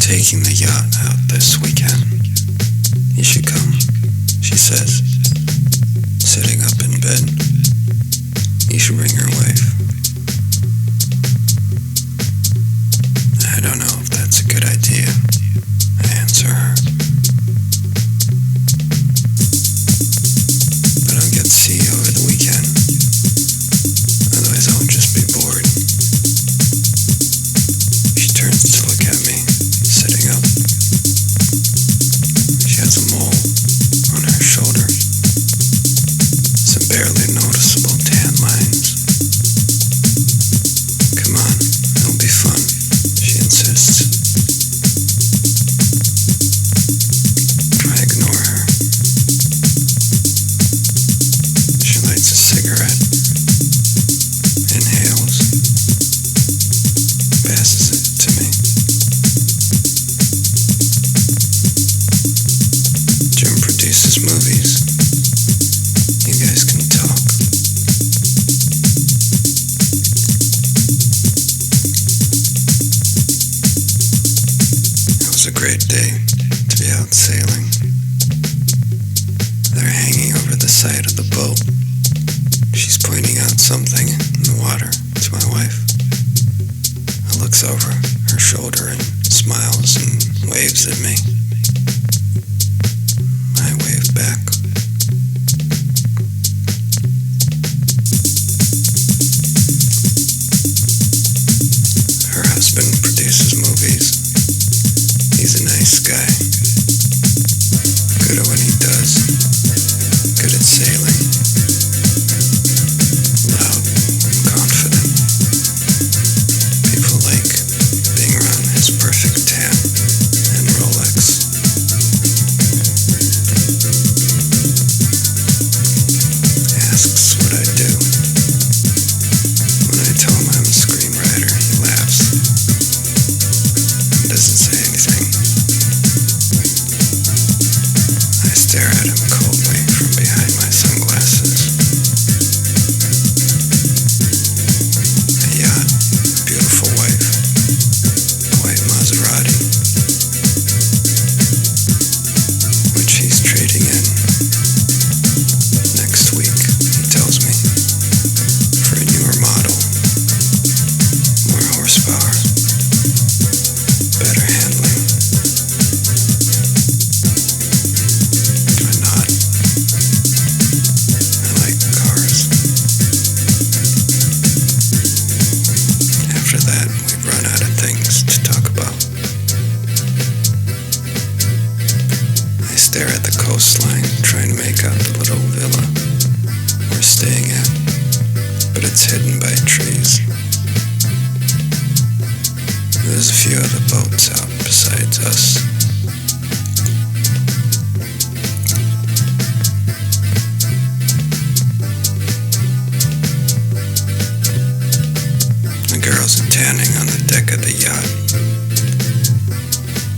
taking the yacht out this weekend. You should come, she says, sitting up in bed. You should bring her wife. I don't know if that's a good idea, I answer her. But I'll get to see you over the weekend. Otherwise I'll just be bored. She turns to look at me, sitting up. She has a mole on her shoulder. Some barely noticeable tan lines. Come on, it'll be fun, she insists. I ignore her. She lights a cigarette, inhales, passes it to me. Jim produces movies. You guys can talk. It was a great day to be out sailing. They're hanging over the side of the boat. She's pointing out something in the water to my wife. I looks over her shoulder and smiles and waves at me. I wave back. Her husband produces movies. He's a nice guy. Good at what he does. Good at sailing. Loud and confident. People like being around his perfect tan and Rolex. Asks what I do. When I tell him I'm a screenwriter, he laughs and doesn't say anything. I stare at him coldly from behind my sunglasses. A yacht, a beautiful wife, a white Maserati, which he's trading in next week, he tells me, for a newer model, more horsepower, better handling. I nod. I like cars. After that, we'd run out of things to talk about. I stare at the coastline, trying to make out the little villa we're staying at, but it's hidden by trees. There's a few other boats out besides us. The girls are tanning on the deck of the yacht.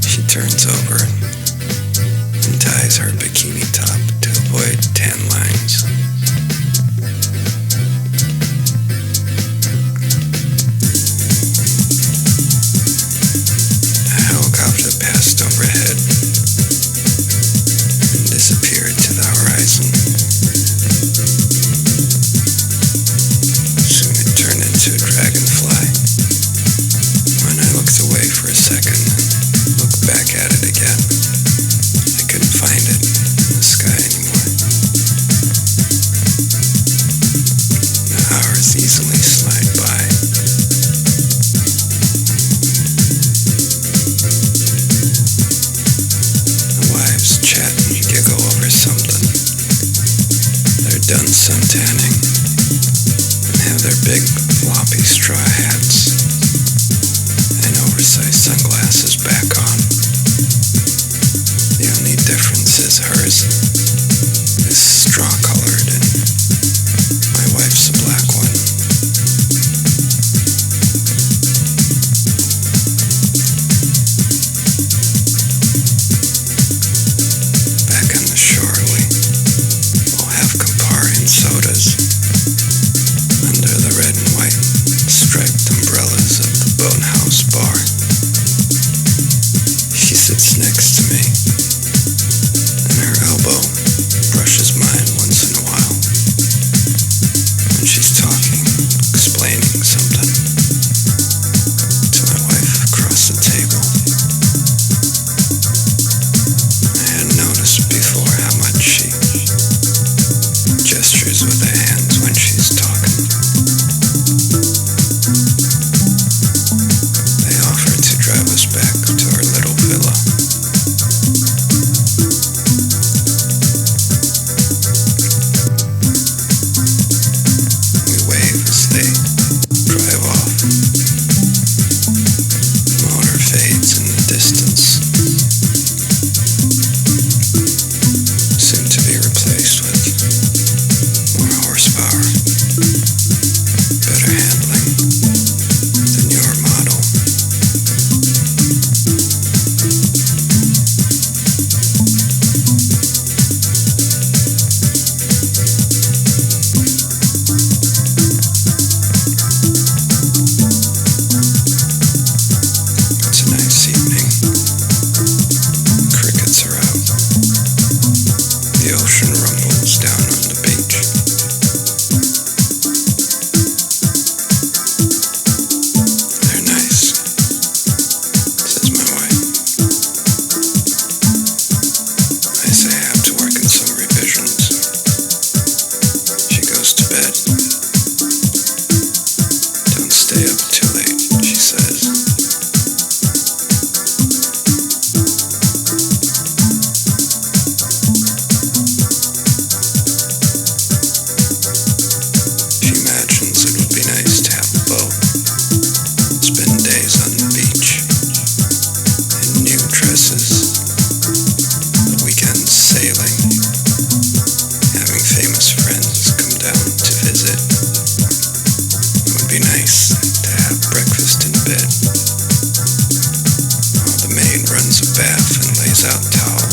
She turns over and ties her bikini top to avoid tan lines. A helicopter passed overhead and disappeared to the horizon. Soon it turned into a dragonfly. When I looked away for a second and looked back at it again, I couldn't find it in the sky anymore. The hours easily slide by. The wives chat and giggle over something. They're done suntanning and have their big floppy straw hats and oversized sunglasses back on. The only difference is hers is straw-colored and my wife's a black one. Back on the shore, we will have Campari and sodas under the red and white striped umbrellas of the boathouse bar. something to my wife across the table. I hadn't noticed before how much she gestures with her hands when she's talking. They offered to drive us back to our little villa. We wave as they drive off. Motor fades in the distance, soon to be replaced with more horsepower, better handling, the newer model. It's a nice evening. Crickets are out. The ocean rumbles down on the beach. They're nice, says my wife. I say I have to work in some revisions. She goes to bed. Don't stay up too late, she says. She imagines it would be nice to have a boat, spend days on the beach, in new dresses, the weekends sailing, having famous friends come down to visit. It would be nice to have breakfast in bed, while the maid runs a bath and lays out towels.